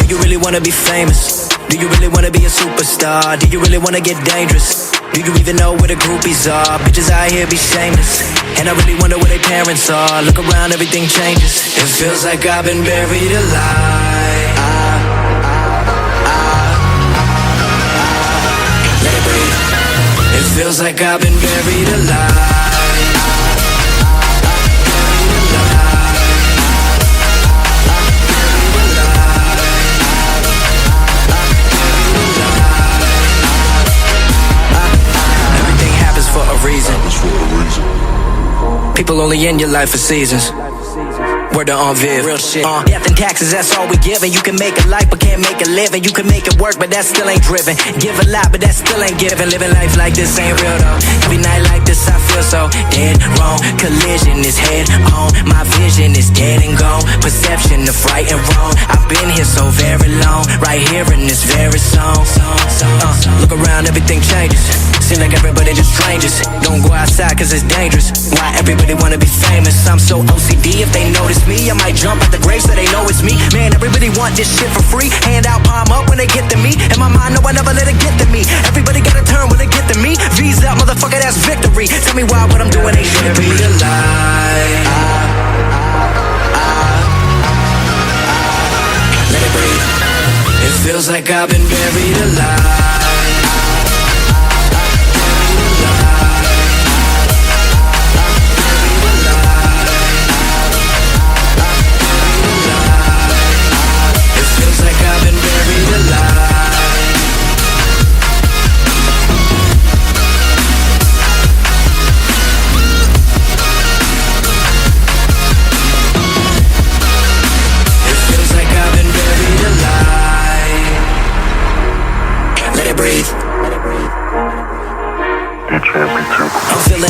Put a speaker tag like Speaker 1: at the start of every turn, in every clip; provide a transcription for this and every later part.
Speaker 1: you really wanna be famous? Do you really wanna be a superstar? Do you really wanna get dangerous? Do you even know where the groupies are? Bitches out here be shameless, and I really wonder where their parents are. Look around, everything changes. It feels like I've been buried alive. Let it breathe. It feels like I've been buried alive. For a reason. People only in your life for seasons. Word on Viv. Real shit. Death and taxes, that's all we give. And you can make a life, but can't make a living. You can make it work, but that still ain't driven. Give a lot, but that still ain't giving. Living life like this ain't real though. Every night like this, I feel so dead wrong. Collision is head on. My vision is dead and gone. Perception of right and wrong. I've been here so very long. Right here in this very song. Look around, everything changes. Seem like everybody just strangers. Don't go outside cause it's dangerous. Why everybody wanna be famous? I'm so OCD, if they notice me, I might jump out the grave so they know it's me. Man, everybody want this shit for free. Hand out, palm up when they get to me. In my mind, no, I never let it get to me. Everybody gotta turn when they get to me. V's up, motherfucker, that's victory. Tell me why what I'm doing ain't shit to be alive. Let it breathe. It feels like I've been buried alive.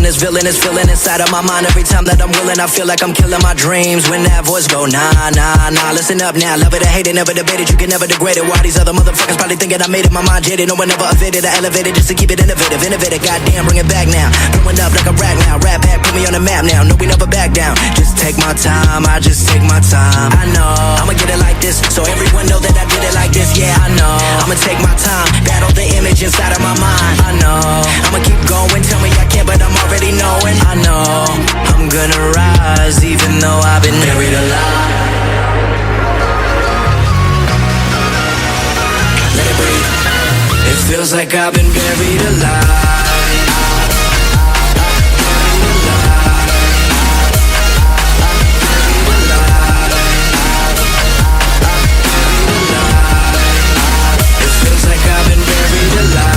Speaker 1: This villainous feeling inside of my mind. Every time that I'm willing, I feel like I'm killing my dreams. When that voice go, nah, nah, nah. Listen up now, love it or hate it, never debate it. You can never degrade it. Why these other motherfuckers probably thinking I made it? My mind jaded, no one ever evaded. I elevated just to keep it innovative. Innovative, goddamn, bring it back now. Blowing up like a rag now. Rap back, put me on the map now. No, we never back down. Just take my time, I just take my time. I know, I'ma get it like this, so everyone know that I did it like this. Yeah, I know, I'ma take my time. Battle the image inside of my mind. I know, I'ma keep going. Tell me I can't, but I'm already knowing. I know I'm gonna rise, even though I've been buried alive. Let it breathe. It feels like I've been buried alive. It feels like I've been buried alive.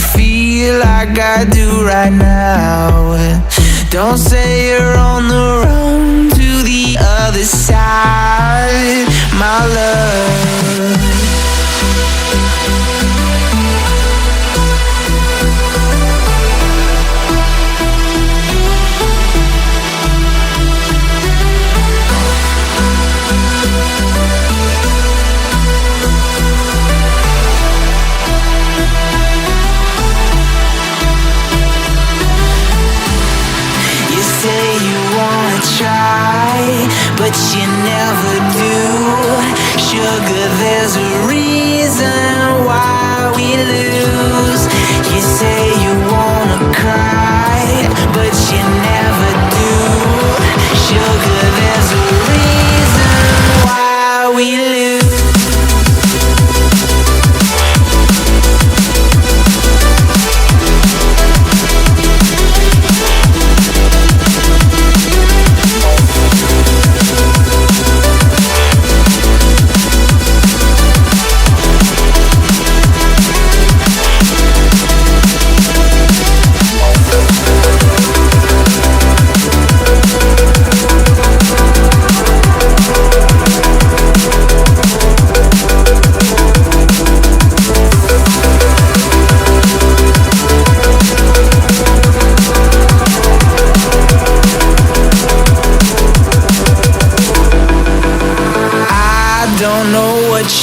Speaker 1: feel like I do right now. Don't say you're on the run to the other side, my love. But you never do. Sugar, there's a reason why we lose. You say you wanna cry, but you never do. Sugar, there's a reason why we lose.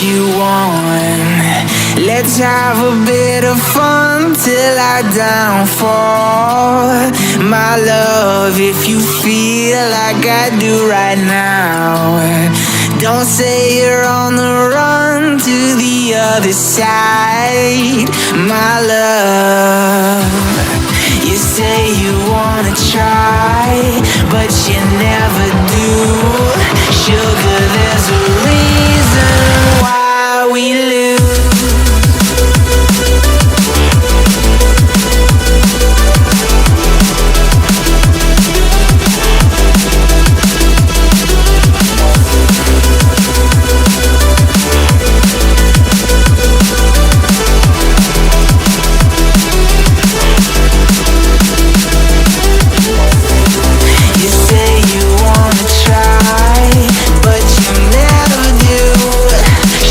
Speaker 1: You want. Let's have a bit of fun till I downfall, my love. If you feel like I do right now, don't say you're on the run to the other side, my love. You say you wanna try, but you never do. Sugar, there's a reason why we lose. You say you wanna try, but you never do.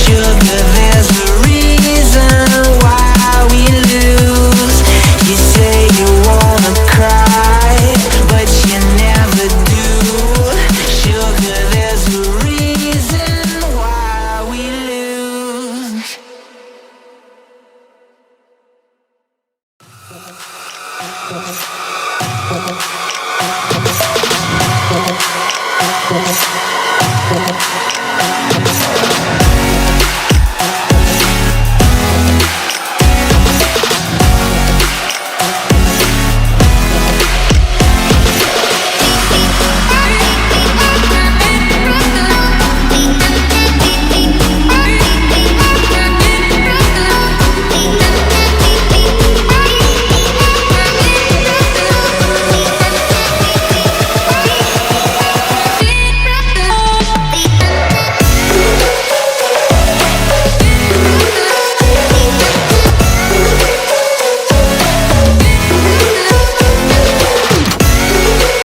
Speaker 1: Sugar, there's a reason why we lose. You say you wanna cry, but you never do. Sugar, there's a reason why we lose.